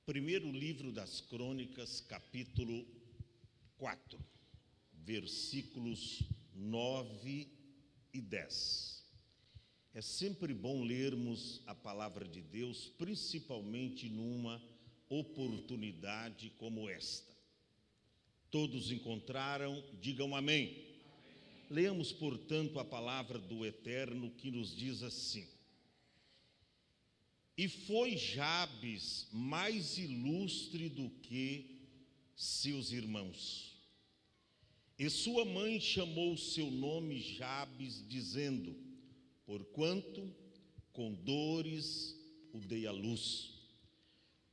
Primeiro livro das Crônicas, capítulo 4, versículos 9 e 10. É sempre bom lermos a palavra de Deus, principalmente numa oportunidade como esta. Todos encontraram? Digam amém. Amém. Leamos, portanto, a palavra do Eterno que nos diz assim: E foi Jabes mais ilustre do que seus irmãos. E sua mãe chamou seu nome Jabes, dizendo: Porquanto com dores o dei à luz.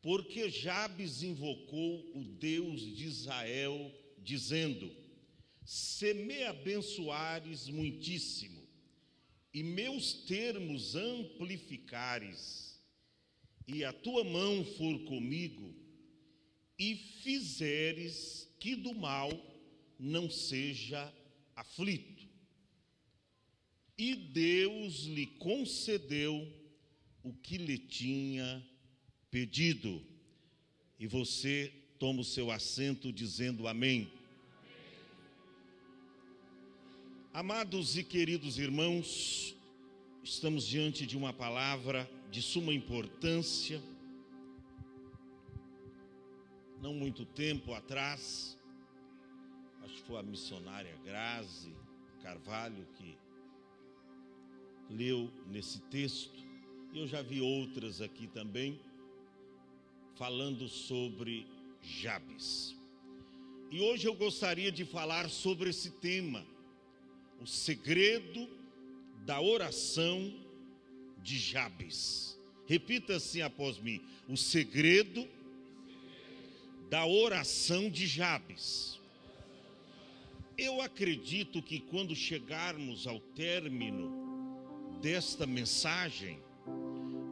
Porque Jabes invocou o Deus de Israel, dizendo: Se me abençoares muitíssimo, e meus termos amplificares, e a tua mão for comigo, e fizeres que do mal não seja aflito. E Deus lhe concedeu o que lhe tinha pedido. E você toma o seu assento dizendo amém. Amados e queridos irmãos, estamos diante de uma palavra de suma importância. Não muito tempo atrás, acho que foi a missionária Grazi Carvalho que leu nesse texto, e eu já vi outras aqui também, falando sobre Jabes. E hoje eu gostaria de falar sobre esse tema, o segredo da oração de Jabes. Repita assim após mim: o segredo da oração de Jabes. Eu acredito que quando chegarmos ao término desta mensagem,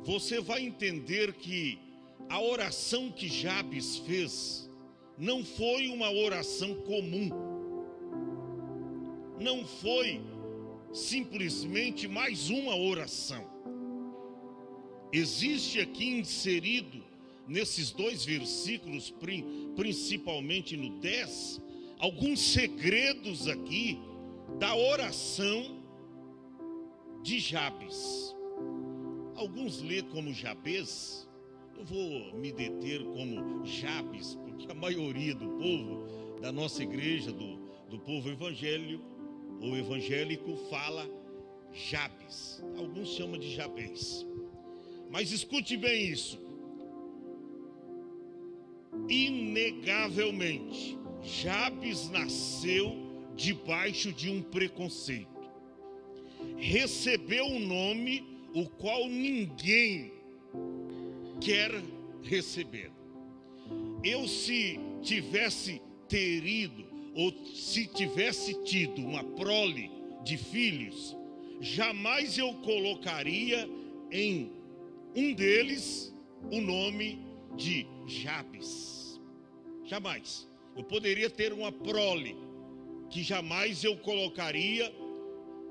você vai entender que a oração que Jabes fez não foi uma oração comum, não foi simplesmente mais uma oração. Existe aqui inserido nesses dois versículos, principalmente no 10, alguns segredos aqui da oração de Jabes. Alguns lê como Jabez, eu vou me deter como Jabes, porque a maioria do povo da nossa igreja, do povo evangélico fala Jabes. Alguns chamam de Jabez. Mas escute bem isso. Inegavelmente, Jabes nasceu debaixo de um preconceito. Recebeu um nome o qual ninguém quer receber. Se tivesse tido uma prole de filhos, jamais eu colocaria em um deles o nome de Jabes. Jamais. Eu poderia ter uma prole que jamais eu colocaria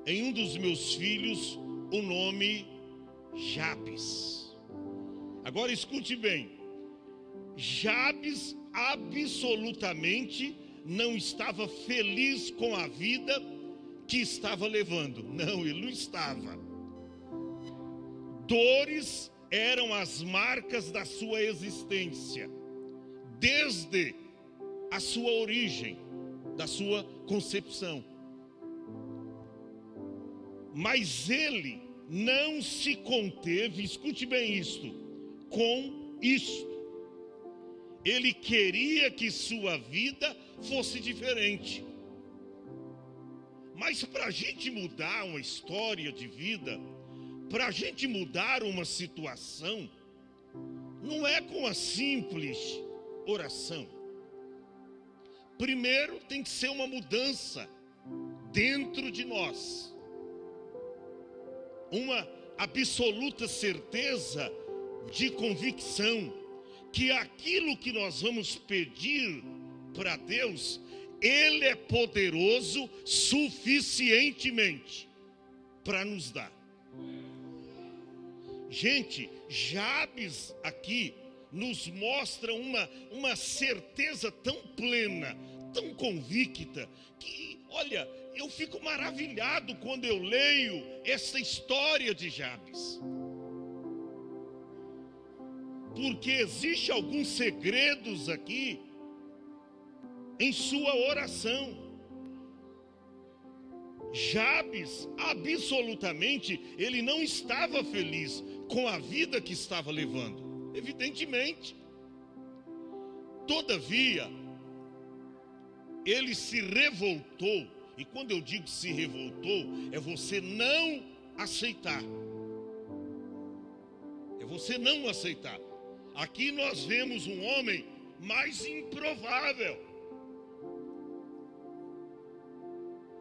em um dos meus filhos o nome Jabes. Agora escute bem, Jabes absolutamente não estava feliz com a vida que estava levando. Não, ele não estava. Dores eram as marcas da sua existência, desde a sua origem, da sua concepção. Mas ele não se conteve, escute bem isto, com isto. Ele queria que sua vida fosse diferente. Mas para a gente mudar uma história de vida, para a gente mudar uma situação, não é com a simples oração. Primeiro tem que ser uma mudança dentro de nós. Uma absoluta certeza de convicção que aquilo que nós vamos pedir para Deus, Ele é poderoso suficientemente para nos dar. Gente, Jabes aqui nos mostra uma certeza tão plena, tão convicta, que, olha, eu fico maravilhado quando eu leio essa história de Jabes. Porque existe alguns segredos aqui em sua oração. Jabes, absolutamente, ele não estava feliz com a vida que estava levando, evidentemente. Todavia, ele se revoltou, e quando eu digo se revoltou, é você não aceitar. É você não aceitar. Aqui nós vemos um homem mais improvável.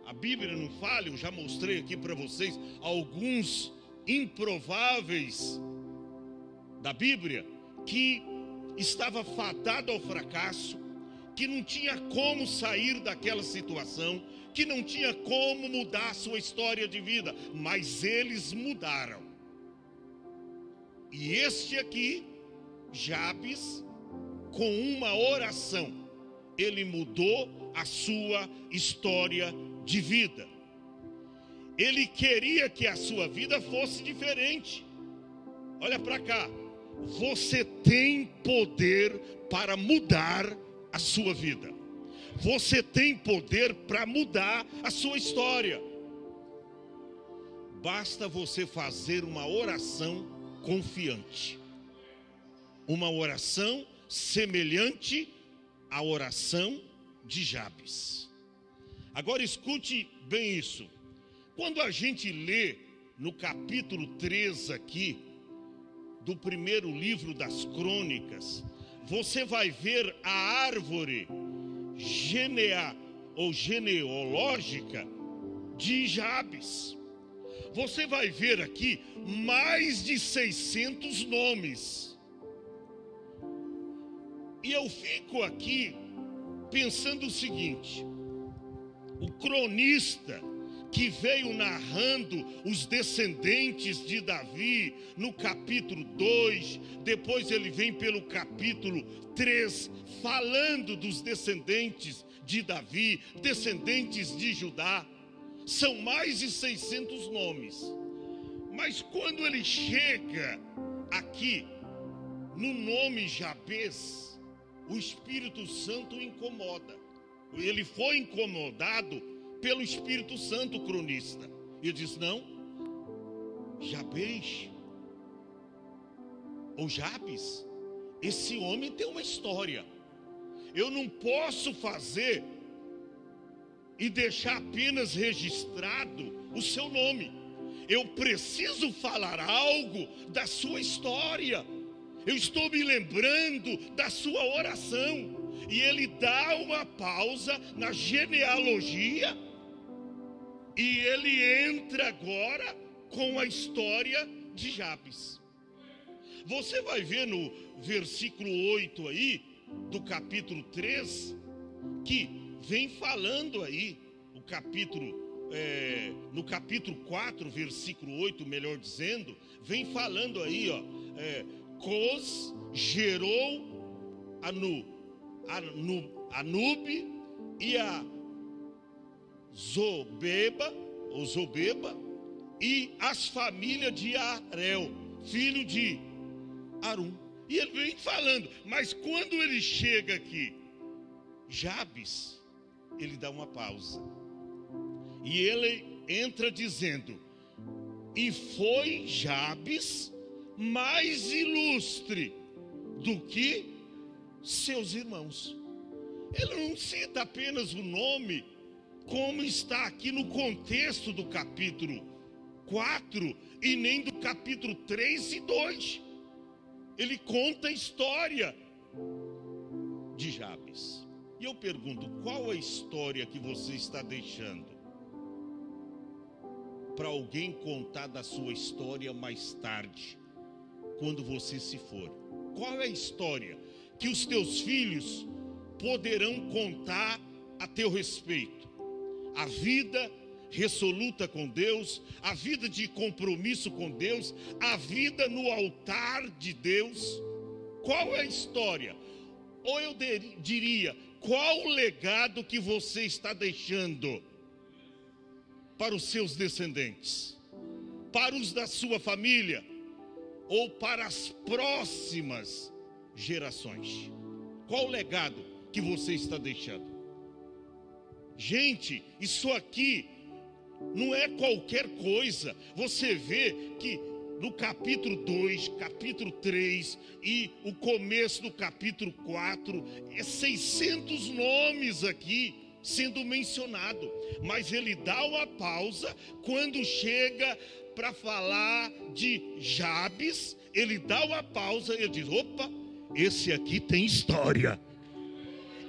A Bíblia não fala, eu já mostrei aqui para vocês alguns improváveis da Bíblia, que estava fadado ao fracasso, que não tinha como sair daquela situação, que não tinha como mudar sua história de vida, mas eles mudaram. E este aqui, Jabes, com uma oração, ele mudou a sua história de vida. Ele queria que a sua vida fosse diferente. Olha para cá. Você tem poder para mudar a sua vida. Você tem poder para mudar a sua história. Basta você fazer uma oração confiante. Uma oração semelhante à oração de Jabes. Agora escute bem isso. Quando a gente lê no capítulo 3 aqui, do primeiro livro das Crônicas, você vai ver a árvore genealógica de Jabes. Você vai ver aqui mais de 600 nomes. E eu fico aqui pensando o seguinte: o cronista que veio narrando os descendentes de Davi no capítulo 2, depois ele vem pelo capítulo 3, falando dos descendentes de Davi, descendentes de Judá. São mais de 600 nomes. Mas quando ele chega aqui no nome Jabes, o Espírito Santo o incomoda. Ele foi incomodado pelo Espírito Santo, cronista. E diz: não, Jabes, ou Jabes, esse homem tem uma história. Eu não posso fazer e deixar apenas registrado o seu nome. Eu preciso falar algo da sua história. Eu estou me lembrando da sua oração. E ele dá uma pausa na genealogia e ele entra agora com a história de Jabes. Você vai ver no versículo 8 aí, do capítulo 3, que vem falando aí, no capítulo 4, versículo 8, melhor dizendo, vem falando aí, Cos gerou Anube e a Zobeba e as famílias de Arel, filho de Arum. E ele vem falando, mas quando ele chega aqui, Jabes, ele dá uma pausa. E ele entra dizendo: e foi Jabes mais ilustre do que seus irmãos. Ele não cita apenas o nome, como está aqui no contexto do capítulo 4 e nem do capítulo 3 e 2. Ele conta a história de Jabes. E eu pergunto: qual a história que você está deixando para alguém contar da sua história mais tarde, quando você se for? Qual é a história que os teus filhos poderão contar a teu respeito? A vida resoluta com Deus, a vida de compromisso com Deus, a vida no altar de Deus. Qual é a história? Ou eu diria, qual o legado que você está deixando para os seus descendentes? Para os da sua família? Ou para as próximas gerações? Qual o legado que você está deixando? Gente, isso aqui não é qualquer coisa. Você vê que no capítulo 2, capítulo 3 e o começo do capítulo 4, 600 nomes aqui sendo mencionado. Mas ele dá uma pausa quando chega para falar de Jabes. Ele dá uma pausa e ele diz: opa, esse aqui tem história.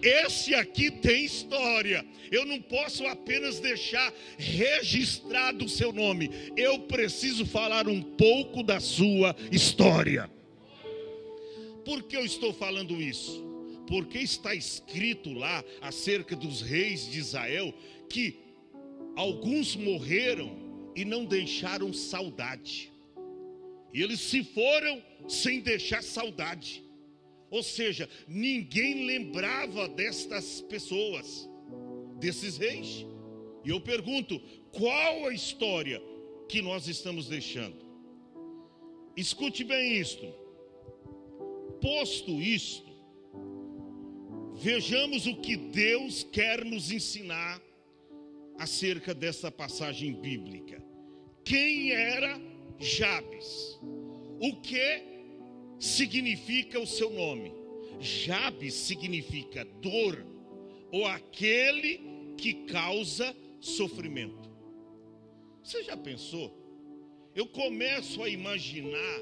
Esse aqui tem história. Eu não posso apenas deixar registrado o seu nome. Eu preciso falar um pouco da sua história. Por que eu estou falando isso? Porque está escrito lá acerca dos reis de Israel que alguns morreram e não deixaram saudade. E eles se foram sem deixar saudade. Ou seja, ninguém lembrava destas pessoas, desses reis. E eu pergunto, qual a história que nós estamos deixando? Escute bem isto. Posto isto, vejamos o que Deus quer nos ensinar acerca dessa passagem bíblica. Quem era Jabes? O que significa o seu nome? Jabes significa dor, ou aquele que causa sofrimento. Você já pensou? Eu começo a imaginar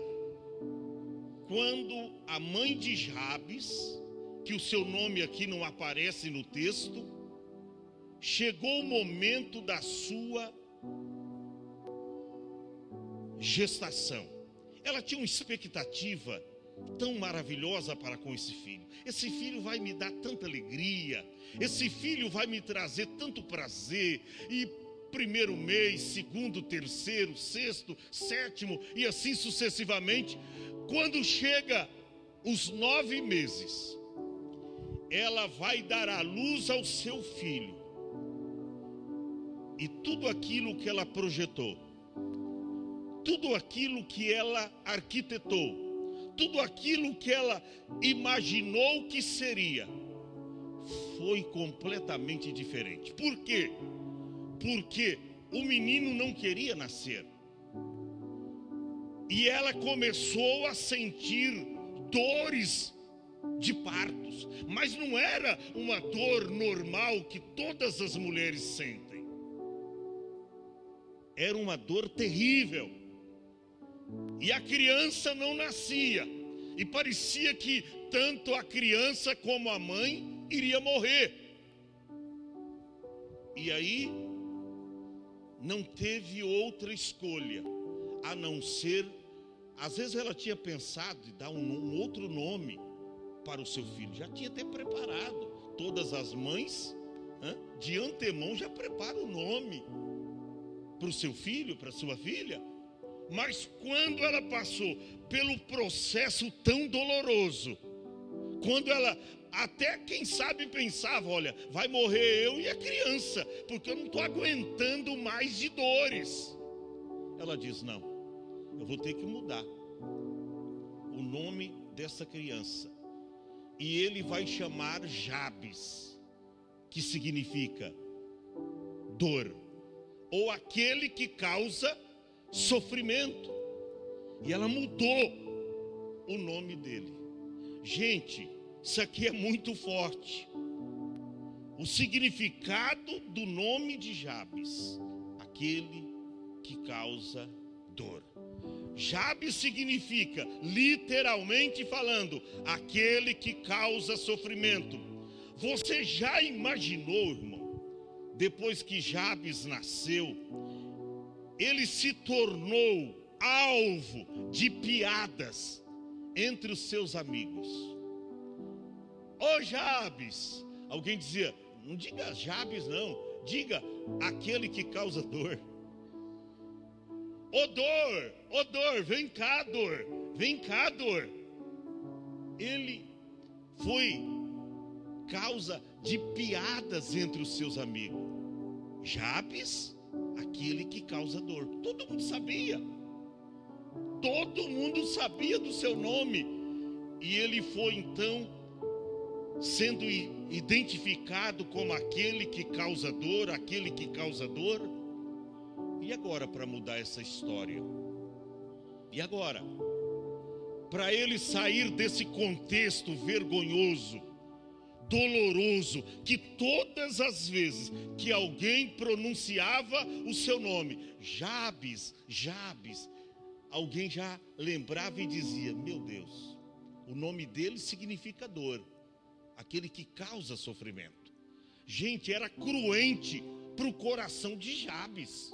quando a mãe de Jabes, que o seu nome aqui não aparece no texto, chegou o momento da sua gestação. Ela tinha uma expectativa tão maravilhosa para com esse filho. Esse filho vai me dar tanta alegria. Esse filho vai me trazer tanto prazer. E primeiro mês, segundo, terceiro, sexto, sétimo e assim sucessivamente. Quando chega os 9 meses, ela vai dar à luz ao seu filho. E tudo aquilo que ela projetou, tudo aquilo que ela arquitetou, tudo aquilo que ela imaginou que seria, foi completamente diferente. Por quê? Porque o menino não queria nascer. E ela começou a sentir dores de partos. Mas não era uma dor normal que todas as mulheres sentem. Era uma dor terrível. E a criança não nascia. E parecia que tanto a criança como a mãe iria morrer. E aí não teve outra escolha a não ser, às vezes ela tinha pensado em dar um outro nome para o seu filho. Já tinha até preparado. Todas as mães, de antemão, já preparam o nome para o seu filho, para a sua filha. Mas quando ela passou pelo processo tão doloroso, quando ela até, quem sabe, pensava, olha, vai morrer eu e a criança, porque eu não estou aguentando mais de dores. Ela diz, não, eu vou ter que mudar o nome dessa criança. E ele vai chamar Jabes, que significa dor, ou aquele que causa sofrimento. E ela mudou o nome dele. Gente, isso aqui é muito forte. O significado do nome de Jabes, aquele que causa dor. Jabes significa, literalmente falando, aquele que causa sofrimento. Você já imaginou, irmão, depois que Jabes nasceu, ele se tornou alvo de piadas entre os seus amigos. Ô Jabes, alguém dizia, não diga Jabes não, diga aquele que causa dor. Ô dor, vem cá dor, vem cá dor. ele foi causa de piadas entre os seus amigos. Jabes, aquele que causa dor. Todo mundo sabia. Todo mundo sabia do seu nome. E ele foi então sendo identificado como aquele que causa dor, aquele que causa dor. E agora, para mudar essa história? E agora? Para ele sair desse contexto vergonhoso, doloroso, que todas as vezes que alguém pronunciava o seu nome, Jabes, Jabes, alguém já lembrava e dizia: meu Deus, o nome dele significa dor, aquele que causa sofrimento. Gente, era cruente para o coração de Jabes.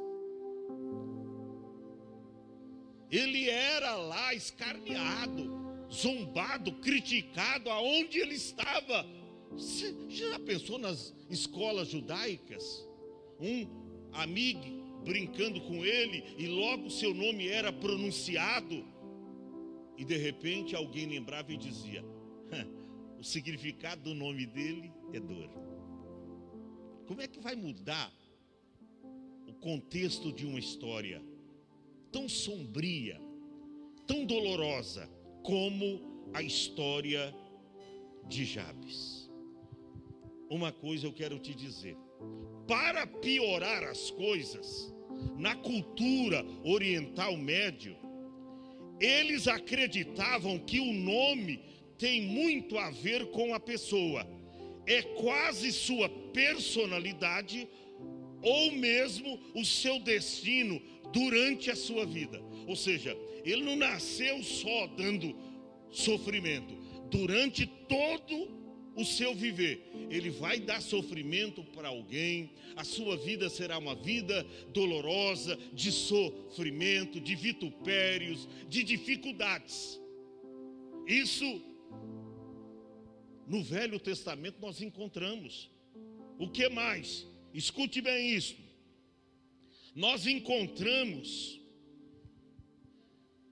Ele era lá escarneado, zombado, criticado aonde ele estava. Você já pensou nas escolas judaicas? Um amigo brincando com ele e logo seu nome era pronunciado. E de repente alguém lembrava e dizia: o significado do nome dele é dor. Como é que vai mudar o contexto de uma história tão sombria, tão dolorosa como a história de Jabes? Uma coisa eu quero te dizer: para piorar as coisas, na cultura oriental médio, eles acreditavam que o nome tem muito a ver com a pessoa, é quase sua personalidade ou mesmo o seu destino durante a sua vida. Ou seja, ele não nasceu só dando sofrimento. Durante todo o seu viver, ele vai dar sofrimento para alguém. A sua vida será uma vida dolorosa, de sofrimento, de vitupérios, de dificuldades. Isso no Velho Testamento nós encontramos. O que mais? Escute bem isso. Nós encontramos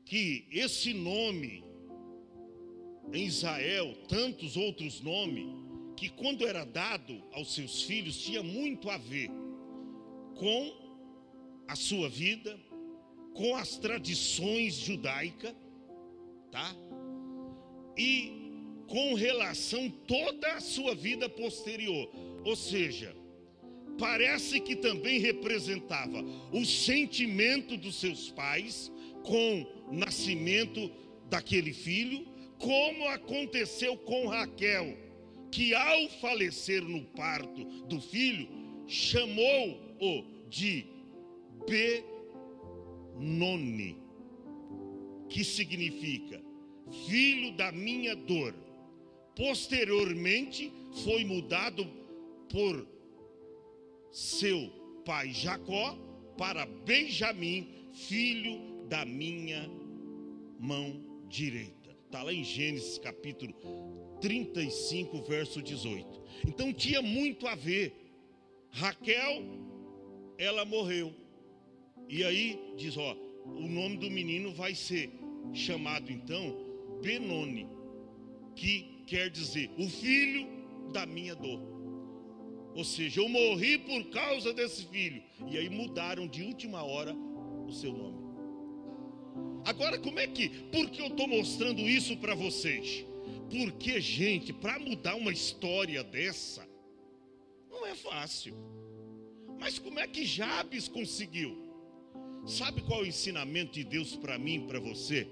que esse nome em Israel, tantos outros nomes, que quando era dado aos seus filhos, tinha muito a ver com a sua vida, com as tradições judaicas, tá? E com relação toda a sua vida posterior. Ou seja, parece que também representava o sentimento dos seus pais com o nascimento daquele filho, como aconteceu com Raquel, que ao falecer no parto do filho, chamou-o de Benoni, que significa filho da minha dor. Posteriormente foi mudado por seu pai Jacó para Benjamim, filho da minha mão direita. Está lá em Gênesis capítulo 35, verso 18. Então tinha muito a ver. Raquel, ela morreu. E aí diz, o nome do menino vai ser chamado então Benoni, que quer dizer o filho da minha dor. Ou seja, eu morri por causa desse filho. E aí mudaram de última hora o seu nome. Agora, por que eu estou mostrando isso para vocês? Porque, gente, para mudar uma história dessa, não é fácil. Mas como é que Jabes conseguiu? Sabe qual é o ensinamento de Deus para mim e para você?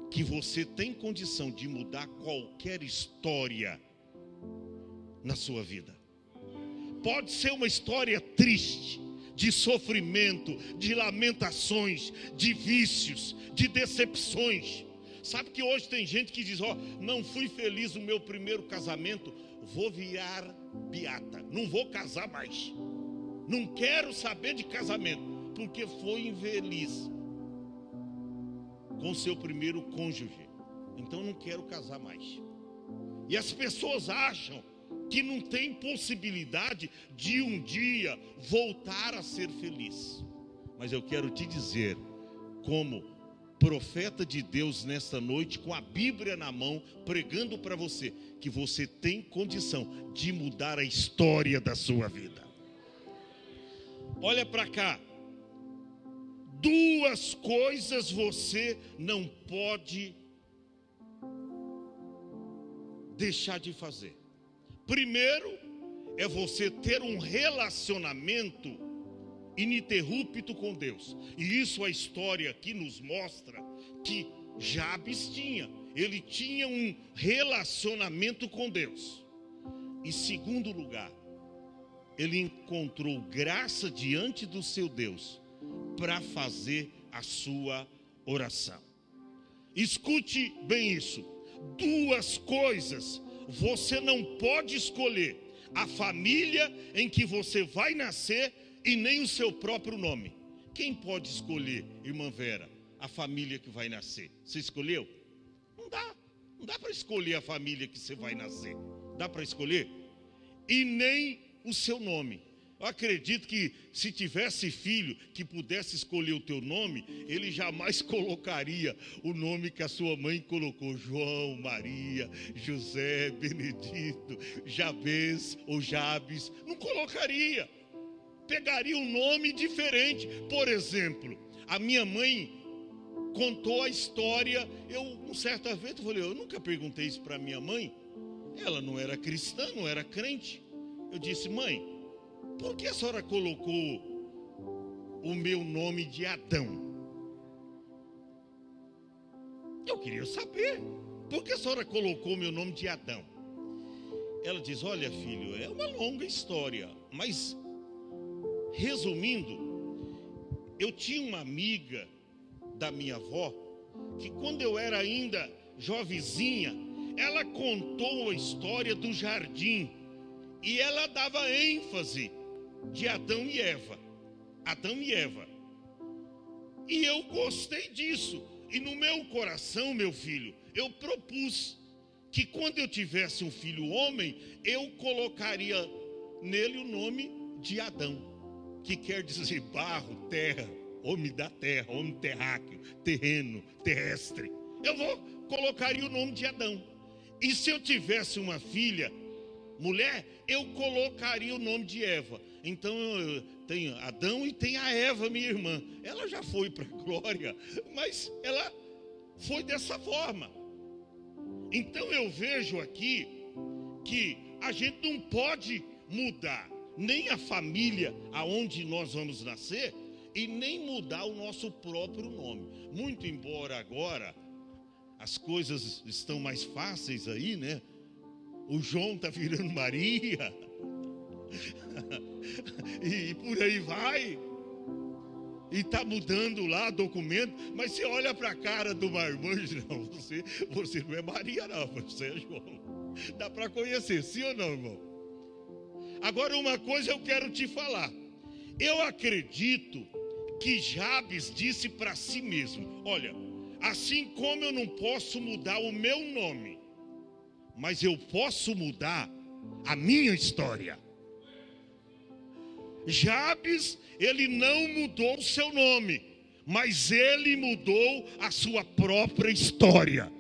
Que você tem condição de mudar qualquer história na sua vida. Pode ser uma história triste, de sofrimento, de lamentações, de vícios, de decepções. Sabe que hoje tem gente que diz, não fui feliz no meu primeiro casamento, vou virar beata, não vou casar mais. Não quero saber de casamento, porque foi infeliz com seu primeiro cônjuge. Então não quero casar mais. E as pessoas acham que não tem possibilidade de um dia voltar a ser feliz. Mas eu quero te dizer, como profeta de Deus nesta noite, com a Bíblia na mão, pregando para você que você tem condição de mudar a história da sua vida. Olha para cá. Duas coisas você não pode deixar de fazer. Primeiro, é você ter um relacionamento ininterrupto com Deus. E isso a história aqui nos mostra que Jabes tinha. Ele tinha um relacionamento com Deus. Em segundo lugar, ele encontrou graça diante do seu Deus para fazer a sua oração. Escute bem isso. Duas coisas você não pode escolher: a família em que você vai nascer e nem o seu próprio nome. Quem pode escolher, irmã Vera, a família que vai nascer? Você escolheu? Não dá. Não dá para escolher a família que você vai nascer. Dá para escolher? E nem o seu nome. Eu acredito que se tivesse filho que pudesse escolher o teu nome, ele jamais colocaria o nome que a sua mãe colocou: João, Maria, José, Benedito, Jabes ou Jabes. Não colocaria. Pegaria um nome diferente. Por exemplo, a minha mãe contou a história. Um certa vez, eu nunca perguntei isso para minha mãe. Ela não era cristã, não era crente. Eu disse: mãe, por que a senhora colocou o meu nome de Adão? Eu queria saber. Por que a senhora colocou o meu nome de Adão? Ela diz: olha, filho, é uma longa história, mas resumindo, eu tinha uma amiga da minha avó que, quando eu era ainda jovenzinha, ela contou a história do jardim e ela dava ênfase de Adão e Eva. Adão e Eva. E eu gostei disso. E no meu coração, meu filho, eu propus que quando eu tivesse um filho homem, eu colocaria nele o nome de Adão, que quer dizer barro, terra, homem da terra, homem terráqueo, terreno, terrestre. Colocaria o nome de Adão. E se eu tivesse uma filha mulher, eu colocaria o nome de Eva. Então eu tenho Adão e tem a Eva, minha irmã. Ela já foi para a glória, mas ela foi dessa forma. Então eu vejo aqui que a gente não pode mudar nem a família aonde nós vamos nascer e nem mudar o nosso próprio nome. Muito embora agora as coisas estão mais fáceis aí, né? O João está virando Maria. E por aí vai. E está mudando lá documento. Mas você olha para a cara do marmanjo: não, você não é Maria, não, você é João. Dá para conhecer, sim ou não, irmão? Agora, uma coisa eu quero te falar. Eu acredito que Jabes disse para si mesmo: olha, assim como eu não posso mudar o meu nome, mas eu posso mudar a minha história. Jabes, ele não mudou o seu nome, mas ele mudou a sua própria história.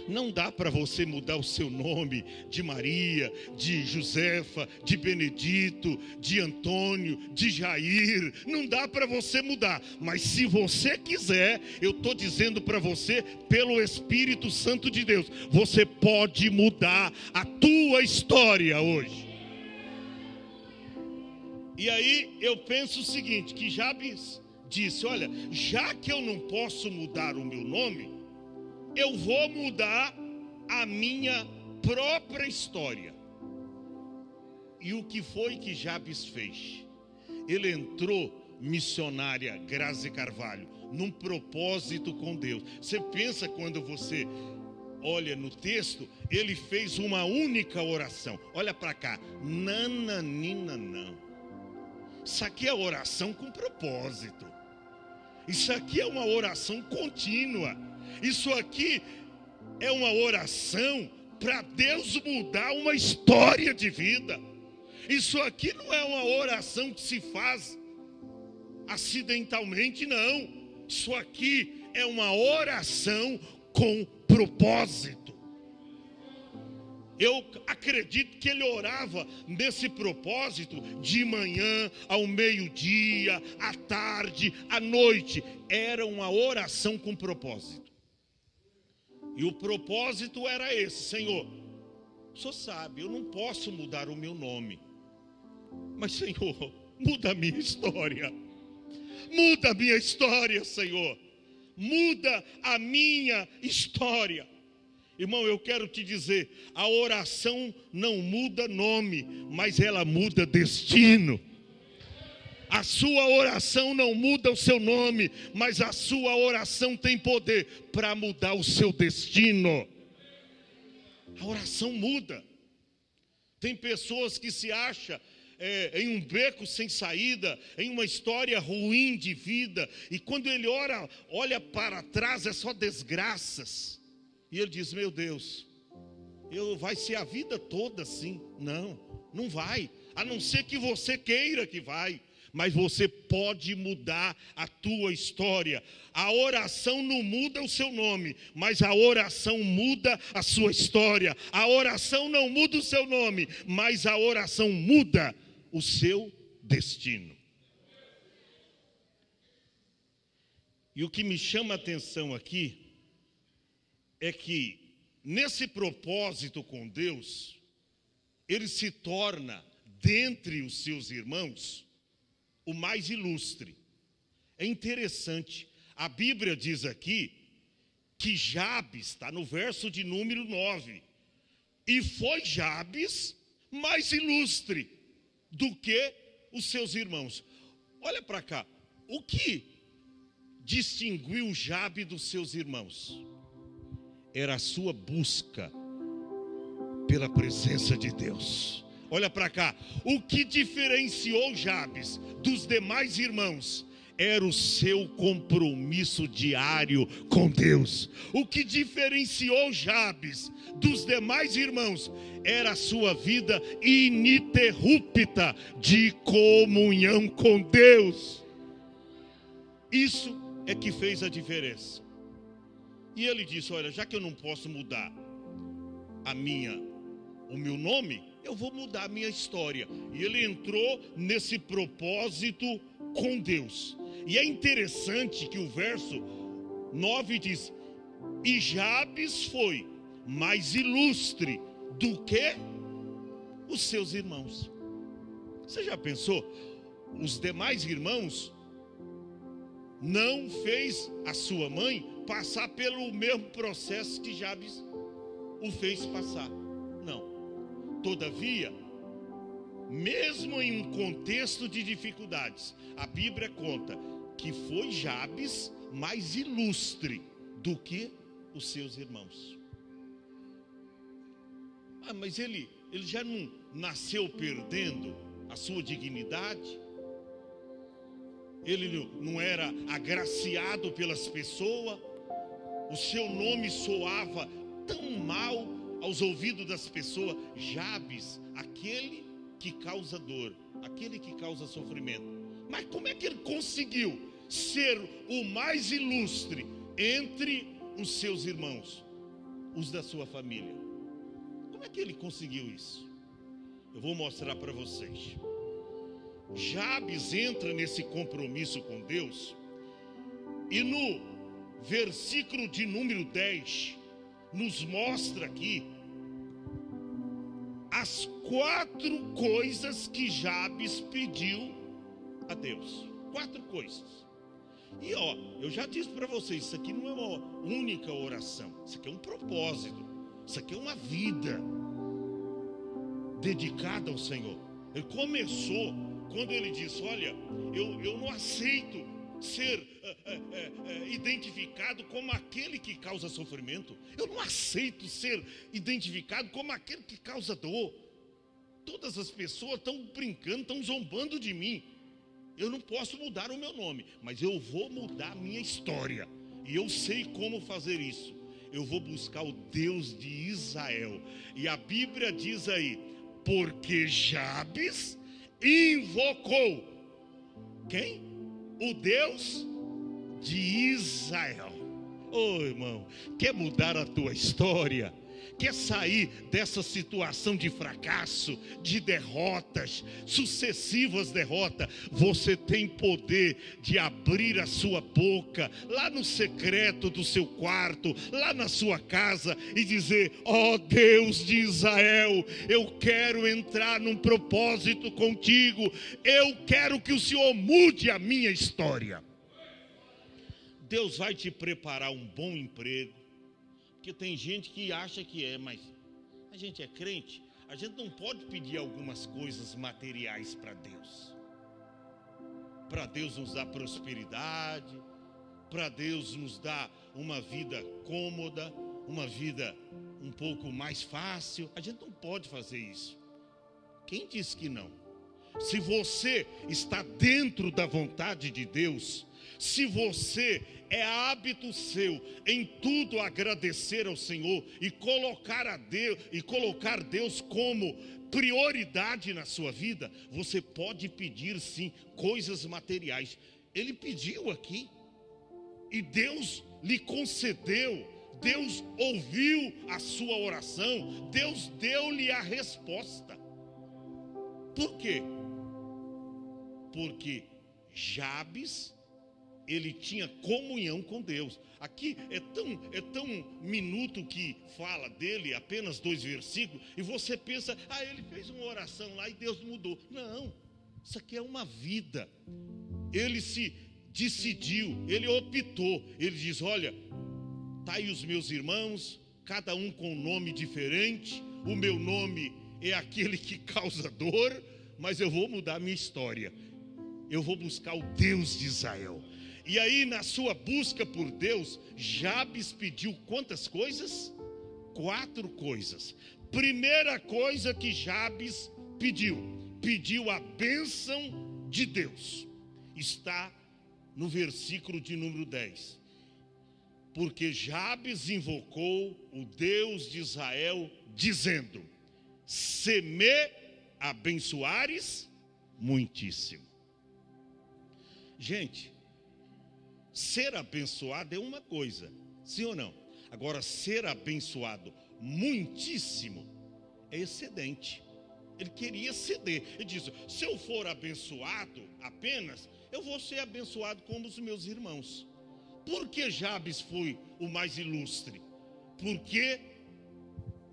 Não dá para você mudar o seu nome de Maria, de Josefa, de Benedito, de Antônio, de Jair. Não dá para você mudar. Mas se você quiser, eu estou dizendo para você, pelo Espírito Santo de Deus, você pode mudar a tua história hoje. E aí eu penso o seguinte, que Jabes disse: olha, já que eu não posso mudar o meu nome, eu vou mudar a minha própria história. E o que foi que Jabes fez? Ele entrou, missionária Grazi Carvalho, num propósito com Deus. Você pensa, quando você olha no texto, ele fez uma única oração. Olha para cá: nananina não. Isso aqui é oração com propósito. Isso aqui é uma oração contínua. Isso aqui é uma oração para Deus mudar uma história de vida. Isso aqui não é uma oração que se faz acidentalmente, não. Isso aqui é uma oração com propósito. Eu acredito que ele orava nesse propósito de manhã, ao meio-dia, à tarde, à noite. Era uma oração com propósito. E o propósito era esse: Senhor, o Senhor sabe, eu não posso mudar o meu nome, mas Senhor, muda a minha história. Muda a minha história, Senhor. Muda a minha história. Irmão, eu quero te dizer, a oração não muda nome, mas ela muda destino. A sua oração não muda o seu nome, mas a sua oração tem poder para mudar o seu destino. A oração muda. Tem pessoas que se acham em um beco sem saída, em uma história ruim de vida, e quando ele olha para trás é só desgraças. E ele diz: meu Deus, vai ser a vida toda assim. Não, não vai, a não ser que você queira que vai. Mas você pode mudar a tua história. A oração não muda o seu nome, mas a oração muda a sua história. A oração não muda o seu nome, mas a oração muda o seu destino. E o que me chama a atenção aqui é que nesse propósito com Deus, ele se torna, dentre os seus irmãos, o mais ilustre. É interessante, a Bíblia diz aqui que Jabes, está no verso de número 9, e foi Jabes mais ilustre do que os seus irmãos. Olha para cá, o que distinguiu Jabes dos seus irmãos? Era a sua busca pela presença de Deus. Olha para cá, o que diferenciou Jabes dos demais irmãos era o seu compromisso diário com Deus. O que diferenciou Jabes dos demais irmãos era a sua vida ininterrupta de comunhão com Deus. Isso é que fez a diferença. E ele disse: olha, já que eu não posso mudar o meu nome, eu vou mudar a minha história. E ele entrou nesse propósito com Deus. E é interessante que o verso 9 diz: e Jabes foi mais ilustre do que os seus irmãos. Você já pensou? Os demais irmãos não fez a sua mãe passar pelo mesmo processo que Jabes o fez passar. Não. Todavia, mesmo em um contexto de dificuldades, a Bíblia conta que foi Jabes mais ilustre do que os seus irmãos. Mas ele já não nasceu perdendo a sua dignidade? Ele não era agraciado pelas pessoas? O seu nome soava tão mal aos ouvidos das pessoas? Jabes, aquele que causa dor, aquele que causa sofrimento. Mas como é que ele conseguiu ser o mais ilustre entre os seus irmãos, os da sua família? Como é que ele conseguiu isso? Eu vou mostrar para vocês. Jabes entra nesse compromisso com Deus, e no versículo de número 10 nos mostra aqui as 4 coisas que Jabes pediu a Deus. 4 coisas. E eu já disse para vocês, isso aqui não é uma única oração, isso aqui é um propósito, isso aqui é uma vida dedicada ao Senhor. Ele começou quando ele disse: olha, eu não aceito ser identificado como aquele que causa sofrimento. Eu não aceito ser identificado como aquele que causa dor. Todas as pessoas estão brincando, estão zombando de mim. Eu não posso mudar o meu nome, mas eu vou mudar a minha história. E eu sei como fazer isso. Eu vou buscar o Deus de Israel. E a Bíblia diz aí: porque Jabes invocou quem? O Deus de Israel. Ô irmão, quer mudar a tua história? Quer sair dessa situação de fracasso, de derrotas, sucessivas derrotas? Você tem poder de abrir a sua boca, lá no secreto do seu quarto, lá na sua casa, e dizer: ó Deus de Israel, eu quero entrar num propósito contigo, eu quero que o Senhor mude a minha história. Deus vai te preparar um bom emprego. Porque tem gente que acha que mas a gente é crente, a gente não pode pedir algumas coisas materiais para Deus. Para Deus nos dar prosperidade, para Deus nos dar uma vida cômoda, uma vida um pouco mais fácil. A gente não pode fazer isso. Quem disse que não? Se você está dentro da vontade de Deus, se você é hábito seu em tudo agradecer ao Senhor e colocar Deus como prioridade na sua vida, você pode pedir sim coisas materiais. Ele pediu aqui e Deus lhe concedeu. Deus ouviu a sua oração, Deus deu-lhe a resposta. Por quê? Porque Jabes, ele tinha comunhão com Deus. Aqui é tão minuto que fala dele, apenas 2 versículos, e você pensa: ele fez uma oração lá e Deus mudou. Não, isso aqui é uma vida. Ele se decidiu, ele optou, ele diz: olha, tá aí os meus irmãos, cada um com um nome diferente, o meu nome é aquele que causa dor, mas eu vou mudar a minha história. Eu vou buscar o Deus de Israel. E aí, na sua busca por Deus, Jabes pediu quantas coisas? 4 coisas. Primeira coisa que Jabes pediu a bênção de Deus. Está no versículo de número 10. Porque Jabes invocou o Deus de Israel, dizendo: se me abençoares muitíssimo. Gente, ser abençoado é uma coisa, sim ou não? Agora, ser abençoado muitíssimo é excedente. Ele queria ceder. Ele disse: se eu for abençoado apenas, eu vou ser abençoado como os meus irmãos. Por que Jabes foi o mais ilustre? Porque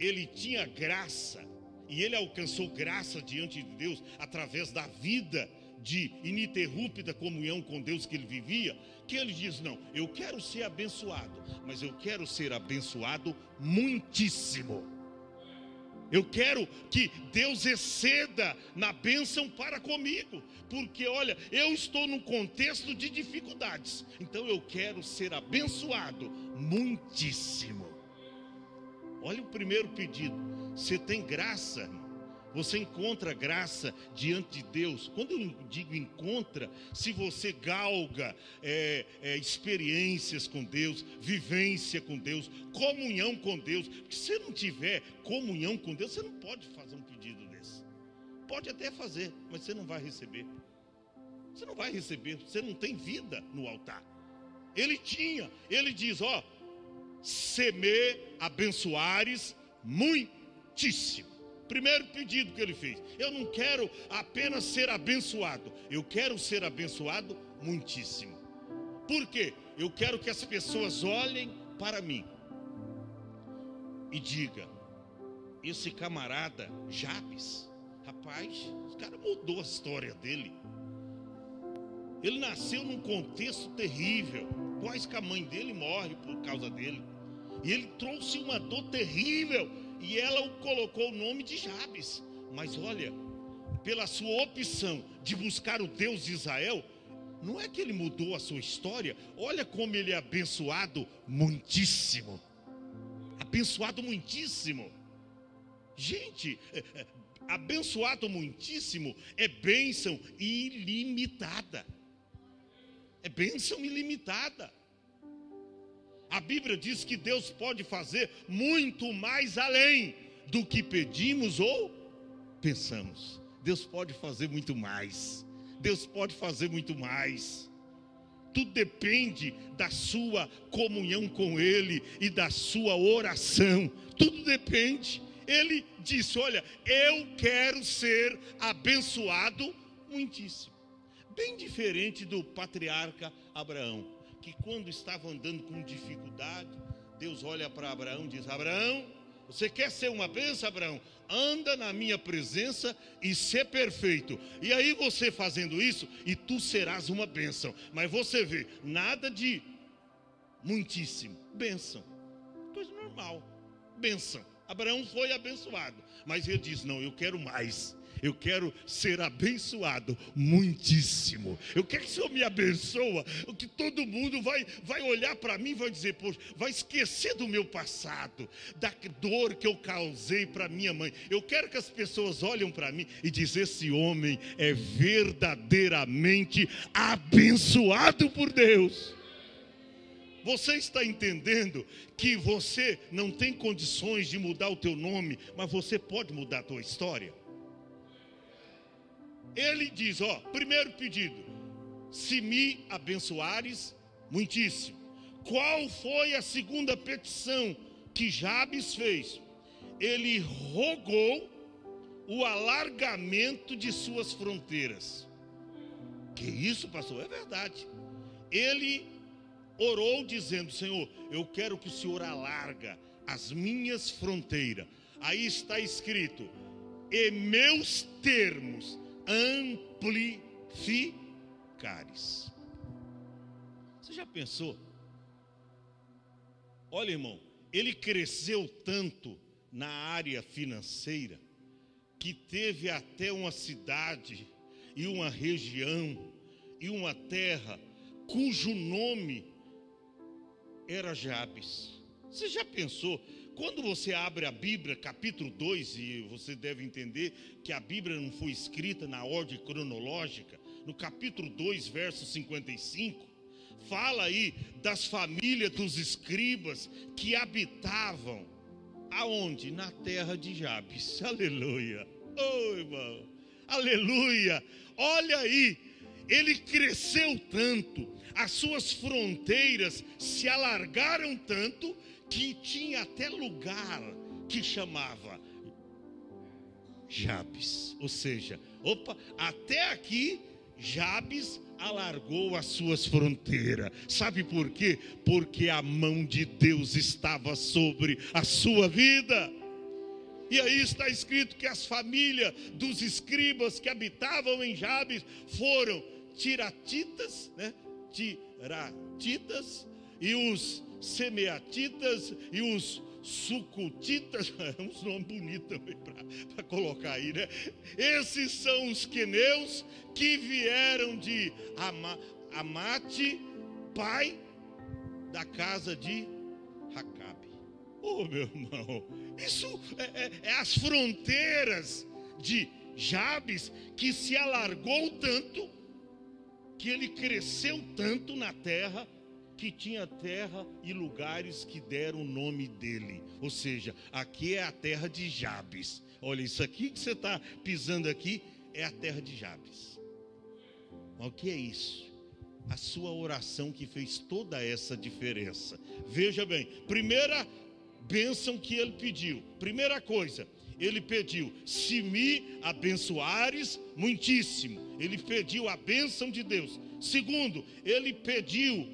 ele tinha graça, e ele alcançou graça diante de Deus através da vida de ininterrupta comunhão com Deus que ele vivia, que ele diz: não, eu quero ser abençoado, mas eu quero ser abençoado muitíssimo. Eu quero que Deus exceda na bênção para comigo, porque olha, eu estou num contexto de dificuldades, então eu quero ser abençoado muitíssimo. Olha o primeiro pedido. Você tem graça, irmão. Você encontra graça diante de Deus. Quando eu digo encontra, se você galga experiências com Deus, vivência com Deus, comunhão com Deus. Porque se você não tiver comunhão com Deus, você não pode fazer um pedido desse. Pode até fazer, mas você não vai receber. Você não vai receber, você não tem vida no altar. Ele diz: ó, se me abençoares muitíssimo. Primeiro pedido que ele fez: eu não quero apenas ser abençoado, eu quero ser abençoado muitíssimo. Por quê? Eu quero que as pessoas olhem para mim e digam: esse camarada Jabes, rapaz, o cara mudou a história dele. Ele nasceu num contexto terrível, quase que a mãe dele morre por causa dele, e ele trouxe uma dor terrível, e ela o colocou o nome de Jabes. Mas olha, pela sua opção de buscar o Deus de Israel, não é que ele mudou a sua história. Olha como ele é abençoado muitíssimo. Abençoado muitíssimo. Gente, abençoado muitíssimo é bênção ilimitada. É bênção ilimitada. A Bíblia diz que Deus pode fazer muito mais além do que pedimos ou pensamos. Deus pode fazer muito mais. Deus pode fazer muito mais. Tudo depende da sua comunhão com Ele e da sua oração. Tudo depende. Ele disse: olha, eu quero ser abençoado muitíssimo. Bem diferente do patriarca Abraão, que quando estava andando com dificuldade, Deus olha para Abraão e diz: Abraão, você quer ser uma bênção, Abraão? Anda na minha presença e ser perfeito. E aí você fazendo isso, e tu serás uma bênção. Mas você vê, nada de muitíssimo. Bênção, coisa normal, bênção. Abraão foi abençoado, mas ele diz: não, eu quero mais. Eu quero ser abençoado muitíssimo. Eu quero que o Senhor me abençoe, que todo mundo vai olhar para mim e vai dizer: poxa, vai esquecer do meu passado, da dor que eu causei para minha mãe. Eu quero que as pessoas olhem para mim e dizem: esse homem é verdadeiramente abençoado por Deus. Você está entendendo que você não tem condições de mudar o teu nome, mas você pode mudar a tua história? Ele diz, primeiro pedido: se me abençoares muitíssimo. Qual foi a segunda petição que Jabes fez? Ele rogou o alargamento de suas fronteiras. Que isso, pastor? É verdade. Ele orou dizendo: Senhor, eu quero que o Senhor alarga as minhas fronteiras. Aí está escrito: e meus termos amplificares. Você já pensou? Olha, irmão, ele cresceu tanto na área financeira que teve até uma cidade e uma região e uma terra cujo nome era Jabes. Você já pensou? Quando você abre a Bíblia, capítulo 2, e você deve entender que a Bíblia não foi escrita na ordem cronológica, no capítulo 2, verso 55, fala aí das famílias dos escribas que habitavam, aonde? Na terra de Jabes. Aleluia! Oh, irmão! Aleluia! Olha aí, ele cresceu tanto, as suas fronteiras se alargaram tanto, que tinha até lugar que chamava Jabes. Ou seja, até aqui Jabes alargou as suas fronteiras. Sabe por quê? Porque a mão de Deus estava sobre a sua vida. E aí está escrito que as famílias dos escribas que habitavam em Jabes foram tiratitas, e os semeatitas e os sucutitas. É uns nomes bonitos também para colocar aí, né? Esses são os queneus que vieram de Amate, pai da casa de Racabe. Oh, meu irmão, isso é as fronteiras de Jabes, que se alargou tanto, que ele cresceu tanto na terra, que tinha terra e lugares que deram o nome dele. Ou seja, aqui é a terra de Jabes. Olha, isso aqui que você está pisando aqui é a terra de Jabes. Mas o que é isso? A sua oração que fez toda essa diferença. Veja bem, primeira bênção que ele pediu. Primeira coisa, ele pediu: se me abençoares muitíssimo. Ele pediu a bênção de Deus. Segundo, ele pediu,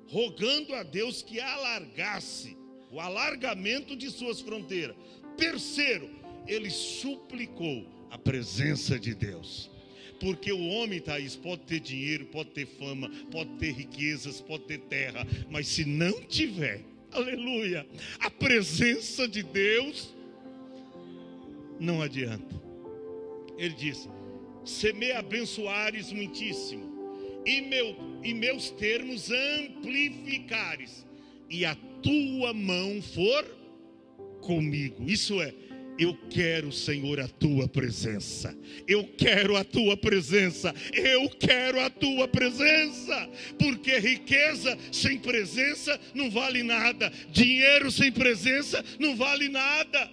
rogando a Deus que alargasse o alargamento de suas fronteiras. Terceiro, ele suplicou a presença de Deus. Porque o homem, Thaís, pode ter dinheiro, pode ter fama, pode ter riquezas, pode ter terra, mas se não tiver, aleluia, a presença de Deus, não adianta. Ele diz: se me abençoares muitíssimo, e meus termos amplificares, e a tua mão for comigo. Isso é, eu quero, Senhor, a tua presença. Eu quero a tua presença. Eu quero a tua presença. Porque riqueza sem presença não vale nada. Dinheiro sem presença não vale nada.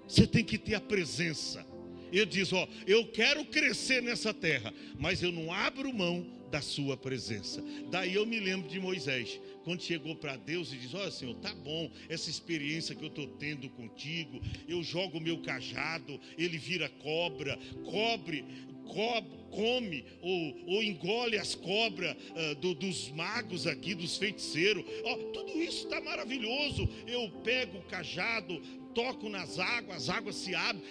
Você tem que ter a presença. Ele diz: eu quero crescer nessa terra, mas eu não abro mão da sua presença. Daí eu me lembro de Moisés, quando chegou para Deus e diz: olha, Senhor, tá bom, essa experiência que eu estou tendo contigo, eu jogo o meu cajado, ele vira cobra, come ou engole as cobras dos magos aqui, dos feiticeiros. Tudo isso está maravilhoso. Eu pego o cajado, toco nas águas, as águas se abrem.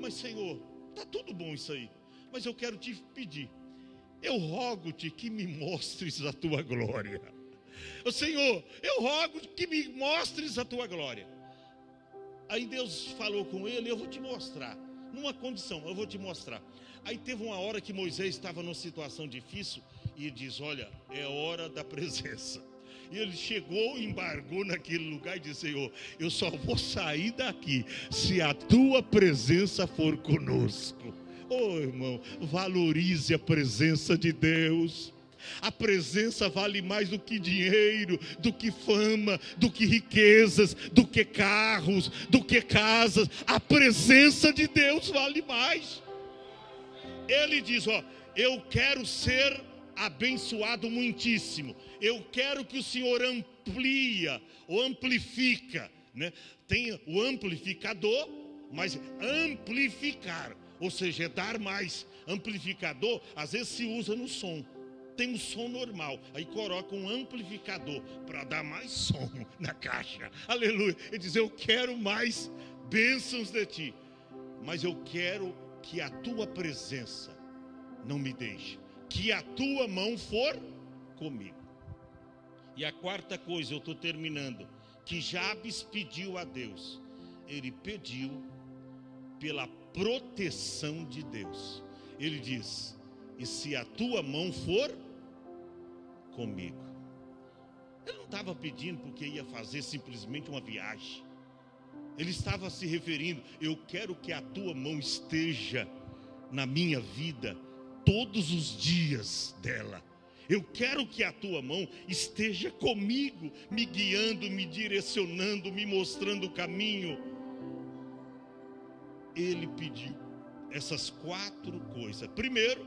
Mas Senhor, está tudo bom isso aí, mas eu quero te pedir, eu rogo-te que me mostres a tua glória. Senhor, eu rogo que me mostres a tua glória. Aí Deus falou com ele: eu vou te mostrar, numa condição, eu vou te mostrar. Aí teve uma hora que Moisés estava numa situação difícil e ele diz: olha, é hora da presença. E ele chegou, embargou naquele lugar e disse: Senhor, eu só vou sair daqui se a tua presença for conosco. Irmão, valorize a presença de Deus. A presença vale mais do que dinheiro, do que fama, do que riquezas, do que carros, do que casas. A presença de Deus vale mais. Ele diz: eu quero ser abençoado muitíssimo. Eu quero que o Senhor amplia ou amplifica, né? Tem o amplificador, mas amplificar, ou seja, é dar mais. Amplificador às vezes se usa no som. Tem um som normal, aí coloca um amplificador para dar mais som na caixa. Aleluia. Ele diz: eu quero mais bênçãos de ti, mas eu quero que a tua presença não me deixe, que a tua mão for comigo. E a quarta coisa, eu estou terminando, que Jabes pediu a Deus. Ele pediu pela proteção de Deus. Ele diz: e se a tua mão for comigo. Ele não estava pedindo porque ia fazer simplesmente uma viagem. Ele estava se referindo: eu quero que a tua mão esteja na minha vida todos os dias dela. Eu quero que a tua mão esteja comigo, me guiando, me direcionando, me mostrando o caminho. Ele pediu essas quatro coisas. Primeiro,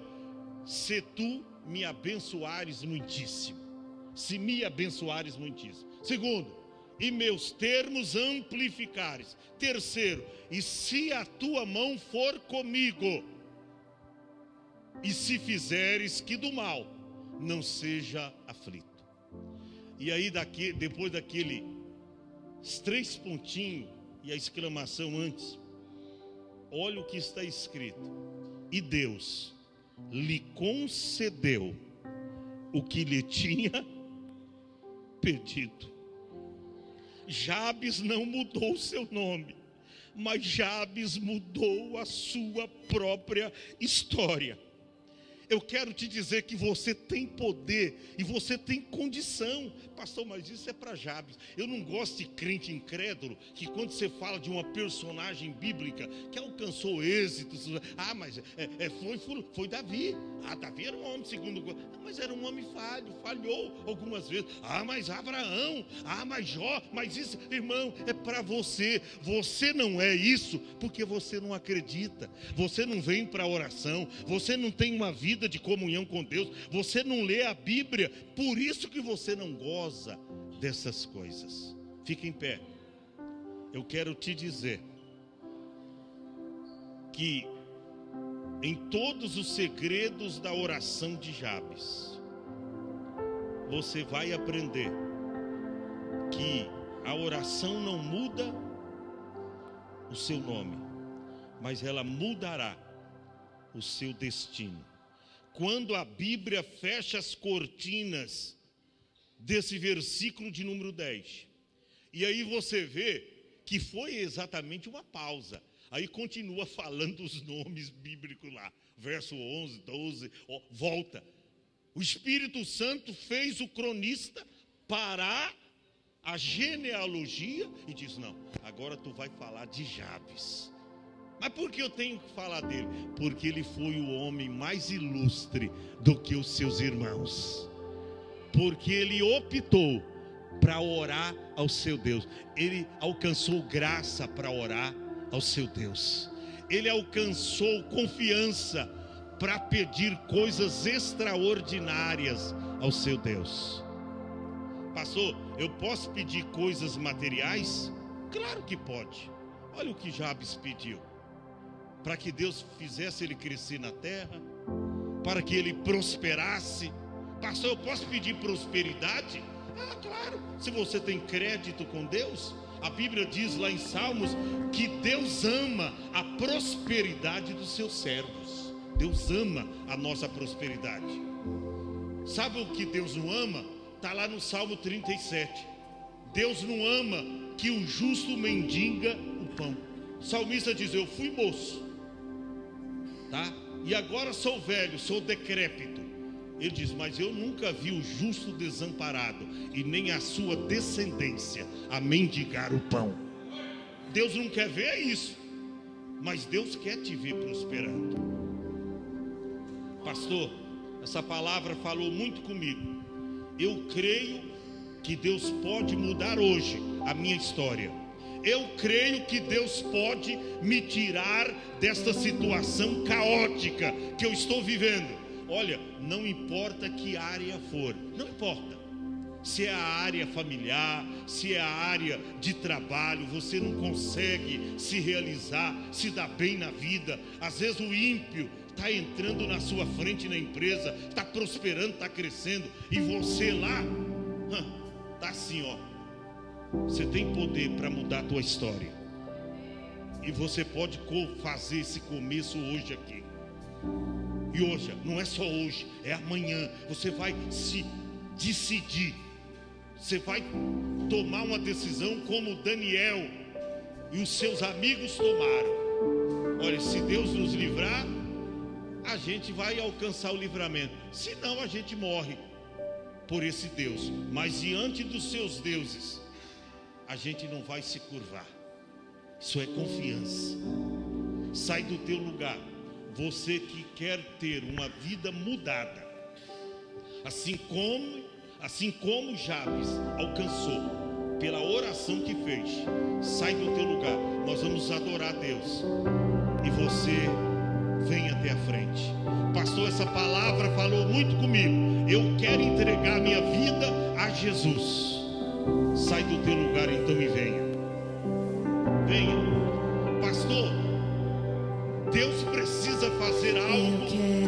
se tu me abençoares muitíssimo. Se me abençoares muitíssimo. Segundo, e meus termos amplificares. Terceiro, e se a tua mão for comigo, e se fizeres que do mal não seja aflito. E aí depois daqueles 3 pontinhos e a exclamação antes, olha o que está escrito: e Deus lhe concedeu o que lhe tinha pedido. Jabes não mudou o seu nome, mas Jabes mudou a sua própria história. Eu quero te dizer que você tem poder e você tem condição. Pastor, mas isso é para Jabes. Eu não gosto de crente incrédulo, que quando você fala de uma personagem bíblica que alcançou êxitos, mas foi Davi. Davi era um homem segundo... mas era um homem falhou algumas vezes. Mas Abraão, mas Jó, mas isso, irmão, é para você. Você não é isso porque você não acredita. Você não vem para a oração, você não tem uma vida de comunhão com Deus, você não lê a Bíblia, por isso que você não goza dessas coisas. Fica em pé. Eu quero te dizer que em todos os segredos da oração de Jabes, você vai aprender que a oração não muda o seu nome, mas ela mudará o seu destino. Quando a Bíblia fecha as cortinas desse versículo de número 10, e aí você vê que foi exatamente uma pausa. Aí continua falando os nomes bíblicos lá, verso 11, 12, volta. O Espírito Santo fez o cronista parar a genealogia e diz: não, agora tu vai falar de Jabes. Mas por que eu tenho que falar dele? Porque ele foi o homem mais ilustre do que os seus irmãos. Porque ele optou para orar ao seu Deus. Ele alcançou graça para orar ao seu Deus. Ele alcançou confiança para pedir coisas extraordinárias ao seu Deus. Pastor, eu posso pedir coisas materiais? Claro que pode. Olha o que Jabes pediu: para que Deus fizesse ele crescer na terra, para que ele prosperasse. Pastor, eu posso pedir prosperidade? Ah, claro, se você tem crédito com Deus. A Bíblia diz lá em Salmos que Deus ama a prosperidade dos seus servos. Deus ama a nossa prosperidade. Sabe o que Deus não ama? Está lá no Salmo 37. Deus não ama que o justo mendiga o pão. O salmista diz: eu fui moço, tá? E agora sou velho, sou decrépito. Ele diz: mas eu nunca vi o justo desamparado, e nem a sua descendência a mendigar o pão. Deus não quer ver isso, mas Deus quer te ver prosperando. Pastor, essa palavra falou muito comigo. Eu creio que Deus pode mudar hoje a minha história. Eu creio que Deus pode me tirar desta situação caótica que eu estou vivendo. Olha, não importa que área for, não importa. Se é a área familiar, se é a área de trabalho, você não consegue se realizar, se dar bem na vida. Às vezes o ímpio está entrando na sua frente na empresa, está prosperando, está crescendo, e você lá, está assim, ó. Você tem poder para mudar a tua história. E você pode fazer esse começo hoje aqui. E hoje, não é só hoje, é amanhã. Você vai se decidir. Você vai tomar uma decisão como Daniel e os seus amigos tomaram. Olha, se Deus nos livrar, a gente vai alcançar o livramento. Senão a gente morre por esse Deus. Mas diante dos seus deuses, a gente não vai se curvar. Isso é confiança. Sai do teu lugar. Você que quer ter uma vida mudada, assim como Jabes alcançou pela oração que fez, sai do teu lugar. Nós vamos adorar a Deus e você vem até a frente. Pastor, essa palavra falou muito comigo. Eu quero entregar minha vida a Jesus. Sai do teu lugar então e venha. Venha. Pastor, Deus precisa fazer algo